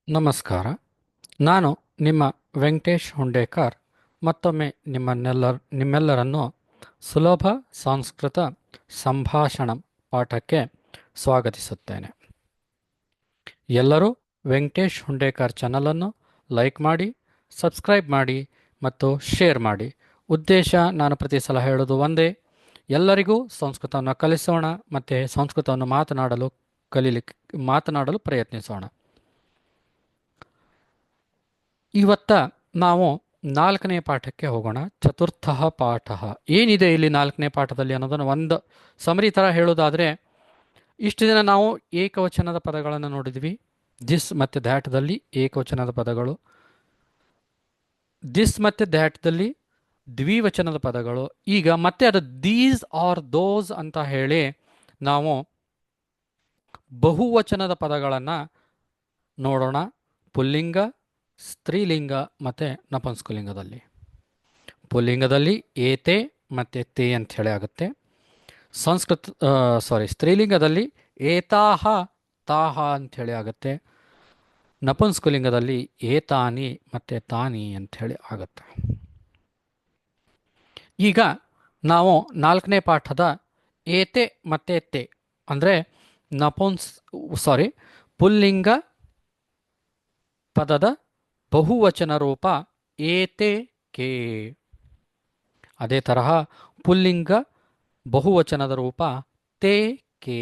ನಮಸ್ಕಾರ. ನಾನು ನಿಮ್ಮ ವೆಂಕಟೇಶ್ ಹುಂಡೇಕರ್ ಮತ್ತೊಮ್ಮೆ ನಿಮ್ಮೆಲ್ಲರನ್ನು ಸುಲಭ ಸಂಸ್ಕೃತ ಸಂಭಾಷಣ ಪಾಠಕ್ಕೆ ಸ್ವಾಗತಿಸುತ್ತೇನೆ. ಎಲ್ಲರೂ ವೆಂಕಟೇಶ್ ಹುಂಡೇಕರ್ ಚಾನಲನ್ನು ಲೈಕ್ ಮಾಡಿ, ಸಬ್ಸ್ಕ್ರೈಬ್ ಮಾಡಿ ಮತ್ತು ಶೇರ್ ಮಾಡಿ. ಉದ್ದೇಶ ನಾನು ಪ್ರತಿ ಸಲ ಹೇಳೋದು ಒಂದೇ: ಎಲ್ಲರಿಗೂ ಸಂಸ್ಕೃತವನ್ನು ಕಲಿಸೋಣ ಮತ್ತು ಸಂಸ್ಕೃತವನ್ನು ಮಾತನಾಡಲು ಪ್ರಯತ್ನಿಸೋಣ. ಇವತ್ತ ನಾವು 4ನೇ ಪಾಠಕ್ಕೆ ಹೋಗೋಣ. ಚತುರ್ಥ ಪಾಠ ಏನಿದೆ ಇಲ್ಲಿ 4ನೇ ಪಾಠದಲ್ಲಿ ಅನ್ನೋದನ್ನು ಒಂದು ಸಮರಿ ಥರ ಹೇಳೋದಾದರೆ, ಇಷ್ಟು ದಿನ ನಾವು ಏಕವಚನದ ಪದಗಳನ್ನು ನೋಡಿದ್ವಿ. ದಿಸ್ ಮತ್ತು ದ್ಯಾಟ್ದಲ್ಲಿ ಏಕವಚನದ ಪದಗಳು, ದಿಸ್ ಮತ್ತು ದ್ಯಾಟ್ದಲ್ಲಿ ದ್ವಿವಚನದ ಪದಗಳು. ಈಗ ಮತ್ತೆ ಅದು ದೀಸ್ ಆರ್ ದೋಸ್ ಅಂತ ಹೇಳಿ ನಾವು ಬಹುವಚನದ ಪದಗಳನ್ನು ನೋಡೋಣ. ಪುಲ್ಲಿಂಗ, ಸ್ತ್ರೀಲಿಂಗ ಮತ್ತು ನಪುಂಸಕಲಿಂಗದಲ್ಲಿ. ಪುಲ್ಲಿಂಗದಲ್ಲಿ ಏತೆ ಮತ್ತು ತೇ ಅಂಥೇಳಿ ಆಗುತ್ತೆ. ಸ್ತ್ರೀಲಿಂಗದಲ್ಲಿ ಏತಾಹ ತಾಹ ಅಂಥೇಳಿ ಆಗುತ್ತೆ. ನಪುಂಸಕಲಿಂಗದಲ್ಲಿ ಏತಾನಿ ಮತ್ತು ತಾನಿ ಅಂಥೇಳಿ ಆಗುತ್ತೆ. ಈಗ ನಾವು 4ನೇ ಪಾಠದ ಏತೆ ಮತ್ತು ತೇ ಅಂದರೆ ಪುಲ್ಲಿಂಗ ಪದದ ಬಹುವಚನ ರೂಪ ಏತೆ ಕೆ. ಅದೇ ತರಹ ಪುಲ್ಲಿಂಗ ಬಹುವಚನದ ರೂಪ ತೇ ಕೆ.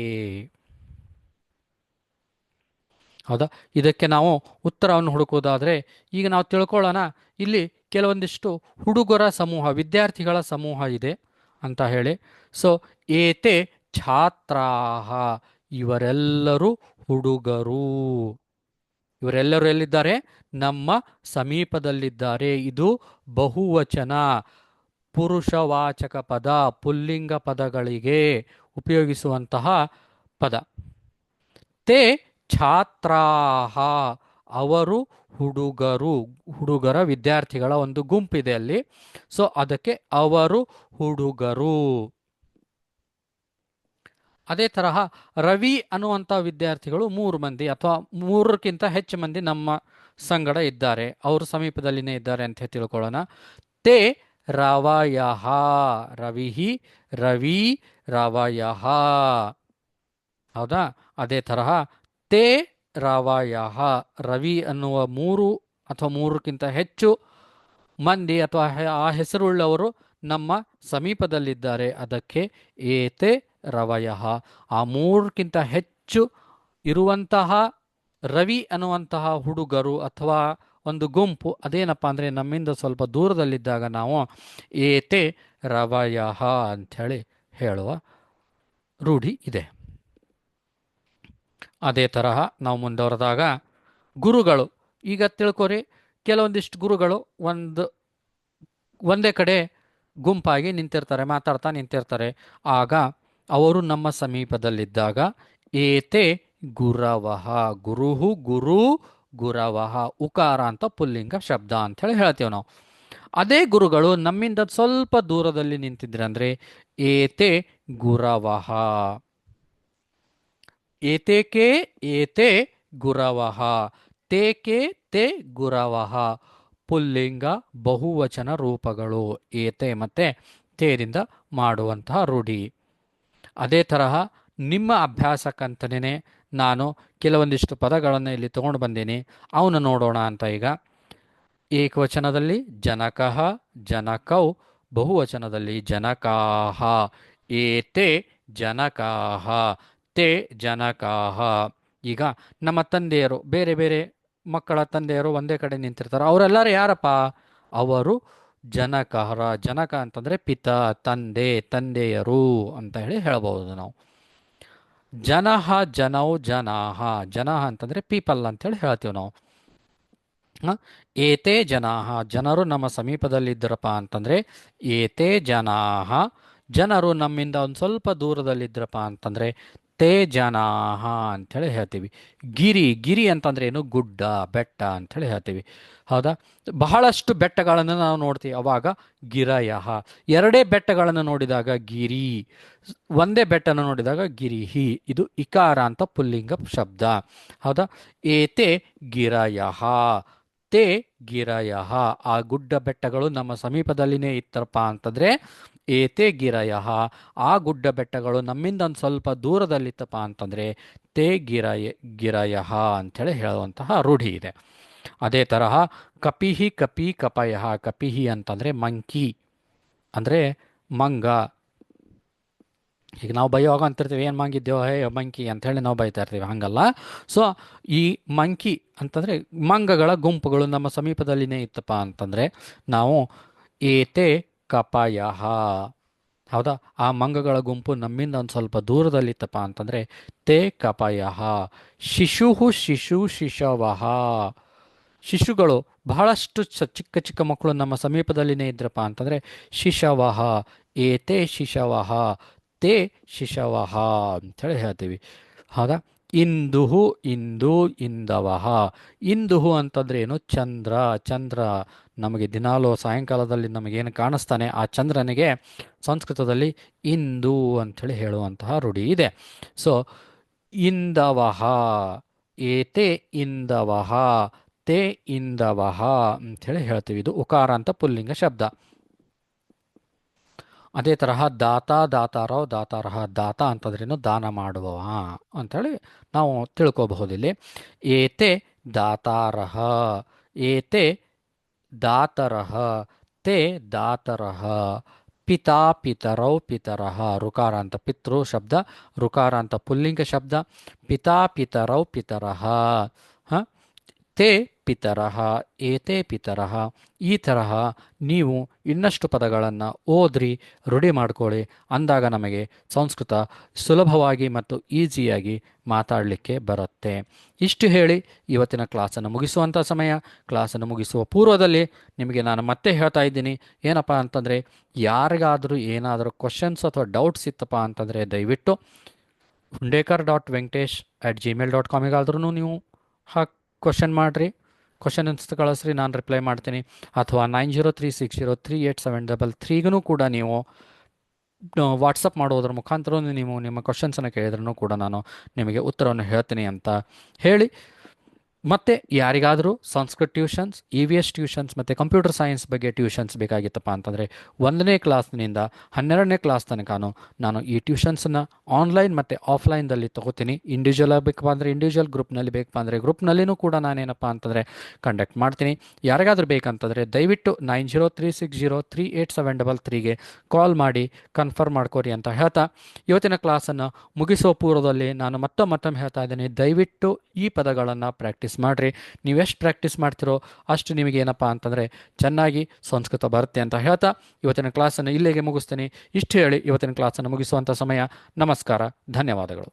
ಹೌದಾ? ಇದಕ್ಕೆ ನಾವು ಉತ್ತರವನ್ನು ಹುಡುಕುವುದಾದರೆ ಈಗ ನಾವು ತಿಳ್ಕೊಳ್ಳೋಣ. ಇಲ್ಲಿ ಕೆಲವೊಂದಿಷ್ಟು ಹುಡುಗರ ಸಮೂಹ, ವಿದ್ಯಾರ್ಥಿಗಳ ಸಮೂಹ ಇದೆ ಅಂತ ಹೇಳಿ. ಸೊ ಏತೆ ಛಾತ್ರಾಹ, ಇವರೆಲ್ಲರೂ ಹುಡುಗರು. ಇವರೆಲ್ಲರೂ ಎಲ್ಲಿದ್ದಾರೆ? ನಮ್ಮ ಸಮೀಪದಲ್ಲಿದ್ದಾರೆ. ಇದು ಬಹುವಚನ, ಪುರುಷವಾಚಕ ಪದ, ಪುಲ್ಲಿಂಗ ಪದಗಳಿಗೆ ಉಪಯೋಗಿಸುವಂತಹ ಪದ. ತೇ ಛಾತ್ರಾಹ, ಅವರು ಹುಡುಗರು. ಹುಡುಗರ ವಿದ್ಯಾರ್ಥಿಗಳ ಒಂದು ಗುಂಪಿದೆ ಅಲ್ಲಿ. ಸೊ ಅದಕ್ಕೆ ಅವರು ಹುಡುಗರು. ಅದೇ ತರಹ ರವಿ ಅನ್ನುವಂಥ ವಿದ್ಯಾರ್ಥಿಗಳು 3 ಮಂದಿ ಅಥವಾ 3ಕ್ಕಿಂತ ಹೆಚ್ಚು ಮಂದಿ ನಮ್ಮ ಸಂಗಡ ಇದ್ದಾರೆ, ಅವರು ಸಮೀಪದಲ್ಲಿನೇ ಇದ್ದಾರೆ ಅಂತ ತಿಳ್ಕೊಳ್ಳೋಣ. ತೇ ರವಯಃ, ರವಿಹಿ ರವಿ ರವಯಃ. ಹೌದಾ? ಅದೇ ತರಹ ತೇ ರವಯಃ, ರವಿ ಅನ್ನುವ 3 ಅಥವಾ 3ಕ್ಕಿಂತ ಹೆಚ್ಚು ಮಂದಿ ಅಥವಾ ಆ ಹೆಸರುಳ್ಳವರು ನಮ್ಮ ಸಮೀಪದಲ್ಲಿದ್ದಾರೆ, ಅದಕ್ಕೆ ಏತೆ ರವಯಃ. ಆ 3ಕ್ಕಿಂತ ಹೆಚ್ಚು ಇರುವಂತಹ ರವಿ ಅನ್ನುವಂತಹ ಹುಡುಗರು ಅಥವಾ ಒಂದು ಗುಂಪು ಅದೇನಪ್ಪ ಅಂದರೆ ನಮ್ಮಿಂದ ಸ್ವಲ್ಪ ದೂರದಲ್ಲಿದ್ದಾಗ ನಾವು ಏತೆ ರವಯಃ ಅಂಥೇಳಿ ಹೇಳುವ ರೂಢಿ ಇದೆ. ಅದೇ ತರಹ ನಾವು ಮುಂದುವರೆದಾಗ ಗುರುಗಳು. ಈಗ ತಿಳ್ಕೊರಿ, ಕೆಲವೊಂದಿಷ್ಟು ಗುರುಗಳು ಒಂದೇ ಕಡೆ ಗುಂಪಾಗಿ ನಿಂತಿರ್ತಾರೆ, ಮಾತಾಡ್ತಾ ನಿಂತಿರ್ತಾರೆ. ಆಗ ಅವರು ನಮ್ಮ ಸಮೀಪದಲ್ಲಿದ್ದಾಗ ಏತೆ ಗುರವಃ, ಗುರುಹು ಗುರು ಗುರವಃ, ಉಕಾರ ಅಂತ ಪುಲ್ಲಿಂಗ ಶಬ್ದ ಅಂಥೇಳಿ ಹೇಳ್ತೇವೆ ನಾವು. ಅದೇ ಗುರುಗಳು ನಮ್ಮಿಂದ ಸ್ವಲ್ಪ ದೂರದಲ್ಲಿ ನಿಂತಿದ್ರೆ ಅಂದರೆ ಏತೆ ಗುರವಃ. ಏತೇಕೆ ಏತೆ ಗುರವಃ, ತೇಕೆ ತೇ ಗುರವಃ, ಪುಲ್ಲಿಂಗ ಬಹುವಚನ ರೂಪಗಳು ಏತೆ ಮತ್ತು ತೇರಿಂದ ಮಾಡುವಂತಹ ರೂಢಿ. ಅದೇ ತರಹ ನಿಮ್ಮ ಅಭ್ಯಾಸಕ್ಕಂತಲೇ ನಾನು ಕೆಲವೊಂದಿಷ್ಟು ಪದಗಳನ್ನು ಇಲ್ಲಿ ತಗೊಂಡು ಬಂದೀನಿ, ಅವನು ನೋಡೋಣ ಅಂತ. ಈಗ ಏಕವಚನದಲ್ಲಿ ಜನಕಃ ಜನಕೌ, ಬಹುವಚನದಲ್ಲಿ ಜನಕಾಹ. ಏತೆ ಜನಕಾಹ, ತೇ ಜನಕಾಹ. ಈಗ ನಮ್ಮ ತಂದೆಯರು, ಬೇರೆ ಬೇರೆ ಮಕ್ಕಳ ತಂದೆಯರು ಒಂದೇ ಕಡೆ ನಿಂತಿರ್ತಾರೆ, ಅವರೆಲ್ಲರೂ ಯಾರಪ್ಪ? ಅವರು ಜನಕಹರ. ಜನಕ ಅಂತಂದರೆ ಪಿತ, ತಂದೆ, ತಂದೆಯರು ಅಂತ ಹೇಳಿ ಹೇಳಬಹುದು ನಾವು. ಜನಃ ಜನೌ ಜನಾಹ, ಜನಃ ಅಂತಂದರೆ ಪೀಪಲ್ ಅಂತೇಳಿ ಹೇಳ್ತೀವಿ ನಾವು. ಏತೆ ಜನಾಹ, ಜನರು ನಮ್ಮ ಸಮೀಪದಲ್ಲಿದ್ದರಪ್ಪ ಅಂತಂದರೆ ಏತೆ ಜನಾಹ. ಜನರು ನಮ್ಮಿಂದ ಒಂದು ಸ್ವಲ್ಪ ದೂರದಲ್ಲಿದ್ದರಪ್ಪ ಅಂತಂದರೆ ತೇ ಜನಾಹ ಅಂಥೇಳಿ ಹೇಳ್ತೀವಿ. ಗಿರಿ ಗಿರಿ ಅಂತಂದ್ರೆ ಏನು? ಗುಡ್ಡ, ಬೆಟ್ಟ ಅಂಥೇಳಿ ಹೇಳ್ತೀವಿ. ಹೌದಾ? ಬಹಳಷ್ಟು ಬೆಟ್ಟಗಳನ್ನು ನಾವು ನೋಡ್ತೀವಿ, ಅವಾಗ ಗಿರಯಃ. ಎರಡೇ ಬೆಟ್ಟಗಳನ್ನು ನೋಡಿದಾಗ ಗಿರಿ, ಒಂದೇ ಬೆಟ್ಟನ ನೋಡಿದಾಗ ಗಿರಿಹಿ. ಇದು ಇಕಾರ ಅಂತ ಪುಲ್ಲಿಂಗ ಶಬ್ದ. ಹೌದಾ? ಏತೆ ಗಿರಯಃ, ತೇ ಗಿರಯಃ. ಆ ಗುಡ್ಡ ಬೆಟ್ಟಗಳು ನಮ್ಮ ಸಮೀಪದಲ್ಲಿನೇ ಇತ್ತಪ್ಪ ಅಂತಂದ್ರೆ ಏತೆ ಗಿರಯಃ, ಆ ಗುಡ್ಡ ಬೆಟ್ಟಗಳು ನಮ್ಮಿಂದ ಒಂದು ಸ್ವಲ್ಪ ದೂರದಲ್ಲಿತ್ತಪ್ಪ ಅಂತಂದ್ರೆ ತೇ ಗಿರಯಃ ಅಂಥೇಳಿ ಹೇಳುವಂತಹ ರೂಢಿ ಇದೆ. ಅದೇ ತರಹ ಕಪಿಹಿ ಕಪಿ ಕಪಯಃ. ಕಪಿಹಿ ಅಂತಂದ್ರೆ ಮಂಕಿ, ಅಂದ್ರೆ ಮಂಗ. ಈಗ ನಾವು ಬೈಯುವಾಗ ಅಂತಿರ್ತೀವಿ, ಏನು ಮಂಗಿದ್ದೇವೋ ಹೇ ಮಂಕಿ ಅಂಥೇಳಿ ನಾವು ಬೈತಾ ಇರ್ತೀವಿ, ಹಂಗಲ್ಲ. ಸೊ ಈ ಮಂಕಿ ಅಂತಂದರೆ ಮಂಗಗಳ ಗುಂಪುಗಳು ನಮ್ಮ ಸಮೀಪದಲ್ಲಿನೇ ಇತ್ತಪ್ಪ ಅಂತಂದರೆ ನಾವು ಏತೆ ಕಪಯಃ. ಹೌದಾ? ಆ ಮಂಗಗಳ ಗುಂಪು ನಮ್ಮಿಂದ ಒಂದು ಸ್ವಲ್ಪ ದೂರದಲ್ಲಿತ್ತಪ್ಪ ಅಂತಂದರೆ ತೇ ಕಪಯಃ. ಶಿಶವಃ. ಶಿಶುಗಳು ಬಹಳಷ್ಟು ಚಿಕ್ಕ ಚಿಕ್ಕ ಮಕ್ಕಳು ನಮ್ಮ ಸಮೀಪದಲ್ಲಿನೇ ಇದ್ರಪ್ಪ ಅಂತಂದರೆ ಶಿಶವಃ. ಏತೆ ಶಿಶವಃ, ತೇ ಶಿಶವಃ ಅಂಥೇಳಿ ಹೇಳ್ತೀವಿ. ಹೌದಾ? ಇಂದುಹು ಇಂದು ಇಂದವಃ. ಇಂದುಹು ಅಂತಂದ್ರೆ ಏನು? ಚಂದ್ರ. ಚಂದ್ರ ನಮಗೆ ದಿನಾಲೂ ಸಾಯಂಕಾಲದಲ್ಲಿ ನಮಗೇನು ಕಾಣಿಸ್ತಾನೆ, ಆ ಚಂದ್ರನಿಗೆ ಸಂಸ್ಕೃತದಲ್ಲಿ ಇಂದು ಅಂಥೇಳಿ ಹೇಳುವಂತಹ ರೂಢಿ ಇದೆ. ಸೊ ಇಂದವಃ, ಏತೆ ಇಂದವಃ, ತೇ ಇಂದವಃ ಅಂಥೇಳಿ ಹೇಳ್ತೀವಿ. ಇದು ಉಕಾರ ಅಂತ ಪುಲ್ಲಿಂಗ ಶಬ್ದ. ಅದೇ ತರಹ ದಾತ ದಾತಾರೋ ದಾತಾರಹ. ದಾತ ಅಂತಂದ್ರೇನು? ದಾನ ಮಾಡುವವ ಅಂಥೇಳಿ ನಾವು ತಿಳ್ಕೋಬಹುದಿಲ್ಲಿ. ಏತೆ ದಾತಾರಹ, ಏತೆ ದಾತರಹ, ತೇ ದಾತರಹ. ಪಿತಾ ಪಿತರೌ ಪಿತರಹ. ಋಕಾರ ಅಂತ ಪಿತೃ ಶಬ್ದ, ಋಕಾರ ಅಂತ ಪುಲ್ಲಿಂಗ ಶಬ್ದ. ಪಿತಾ ಪಿತರೌ ಪಿತರಹ, ತೇ ಪಿತರಹ, ಏತೆ ಪಿತರಹ. ಈ ತರಹ ನೀವು ಇನ್ನಷ್ಟು ಪದಗಳನ್ನು ಓದ್ರಿ, ರೂಢಿ ಮಾಡ್ಕೊಳ್ಳಿ. ಅಂದಾಗ ನಮಗೆ ಸಂಸ್ಕೃತ ಸುಲಭವಾಗಿ ಮತ್ತು ಈಸಿಯಾಗಿ ಮಾತಾಡಲಿಕ್ಕೆ ಬರುತ್ತೆ. ಇಷ್ಟು ಹೇಳಿ ಇವತ್ತಿನ ಕ್ಲಾಸನ್ನು ಮುಗಿಸುವಂಥ ಸಮಯ. ಕ್ಲಾಸನ್ನು ಮುಗಿಸುವ ಪೂರ್ವದಲ್ಲಿ ನಿಮಗೆ ನಾನು ಮತ್ತೆ ಹೇಳ್ತಾ ಇದ್ದೀನಿ, ಏನಪ್ಪ ಅಂತಂದರೆ ಯಾರಿಗಾದರೂ ಏನಾದರೂ ಕ್ವಶನ್ಸ್ ಅಥವಾ ಡೌಟ್ಸ್ ಇತ್ತಪ್ಪ ಅಂತಂದರೆ ದಯವಿಟ್ಟು hundekar.venkatesh@gmail.com ನೀವು ಕ್ವಶನ್ ಮಾಡಿರಿ, ಕ್ವಶನ್ ಅನ್ಸ್ತು ಕಳಿಸ್ರಿ, ನಾನು ರಿಪ್ಲೈ ಮಾಡ್ತೀನಿ. ಅಥವಾ 9036038733 ಕೂಡ ನೀವು ವಾಟ್ಸಪ್ ಮಾಡೋದ್ರ ಮುಖಾಂತರ ನೀವು ನಿಮ್ಮ ಕ್ವಶನ್ಸನ್ನು ಕೇಳಿದ್ರೂ ಕೂಡ ನಾನು ನಿಮಗೆ ಉತ್ತರವನ್ನು ಹೇಳ್ತೀನಿ ಅಂತ ಹೇಳಿ, ಮತ್ತು ಯಾರಿಗಾದರೂ Sanskrit tuitions, E V S tuitions ಮತ್ತು ಕಂಪ್ಯೂಟರ್ ಸೈನ್ಸ್ ಬಗ್ಗೆ ಟ್ಯೂಷನ್ಸ್ ಬೇಕಾಗಿತ್ತಪ್ಪ ಅಂತಂದರೆ 1ನೇ ಕ್ಲಾಸ್ನಿಂದ 12ನೇ ಕ್ಲಾಸ್ ತನಕನೂ ನಾನು ಈ ಟ್ಯೂಷನ್ಸನ್ನು ಆನ್ಲೈನ್ ಮತ್ತು ಆಫ್ಲೈನ್ದಲ್ಲಿ ತೊಗೋತೀನಿ. ಇಂಡಿವಿಜುವಲ್ ಆಗಬೇಕಪ್ಪ ಅಂದರೆ ಇಂಡಿವಿಜುವಲ್, ಗ್ರೂಪ್ನಲ್ಲಿ ಬೇಕಪ್ಪ ಅಂದರೆ ಗ್ರೂಪ್ನಲ್ಲಿನೂ ಕೂಡ ನಾನೇನಪ್ಪ ಅಂತಂದರೆ ಕಂಡಕ್ಟ್ ಮಾಡ್ತೀನಿ. ಯಾರಿಗಾದರೂ ಬೇಕಂತಂದರೆ ದಯವಿಟ್ಟು 9036038733ಗೆ ಕಾಲ್ ಮಾಡಿ ಕನ್ಫರ್ಮ್ ಮಾಡ್ಕೋರಿ ಅಂತ ಹೇಳ್ತಾ, ಇವತ್ತಿನ ಕ್ಲಾಸನ್ನು ಮುಗಿಸೋ ಪೂರ್ವದಲ್ಲಿ ನಾನು ಮತ್ತೊಮ್ಮೆ ಹೇಳ್ತಾ ಇದ್ದೀನಿ, ದಯವಿಟ್ಟು ಈ ಪದಗಳನ್ನು ಪ್ರಾಕ್ಟೀಸ್ ಮಾಡಿರಿ. ನೀವೆಷ್ಟು ಪ್ರಾಕ್ಟೀಸ್ ಮಾಡ್ತಿರೋ ಅಷ್ಟು ನಿಮಗೆ ಏನಪ್ಪ ಅಂತಂದರೆ ಚೆನ್ನಾಗಿ ಸಂಸ್ಕೃತ ಬರುತ್ತೆ ಅಂತ ಹೇಳ್ತಾ ಇವತ್ತಿನ ಕ್ಲಾಸನ್ನು ಇಲ್ಲಿಗೆ ಮುಗಿಸ್ತೀನಿ. ಇಷ್ಟು ಹೇಳಿ ಇವತ್ತಿನ ಕ್ಲಾಸನ್ನು ಮುಗಿಸುವಂಥ ಸಮಯ. ನಮಸ್ಕಾರ, ಧನ್ಯವಾದಗಳು.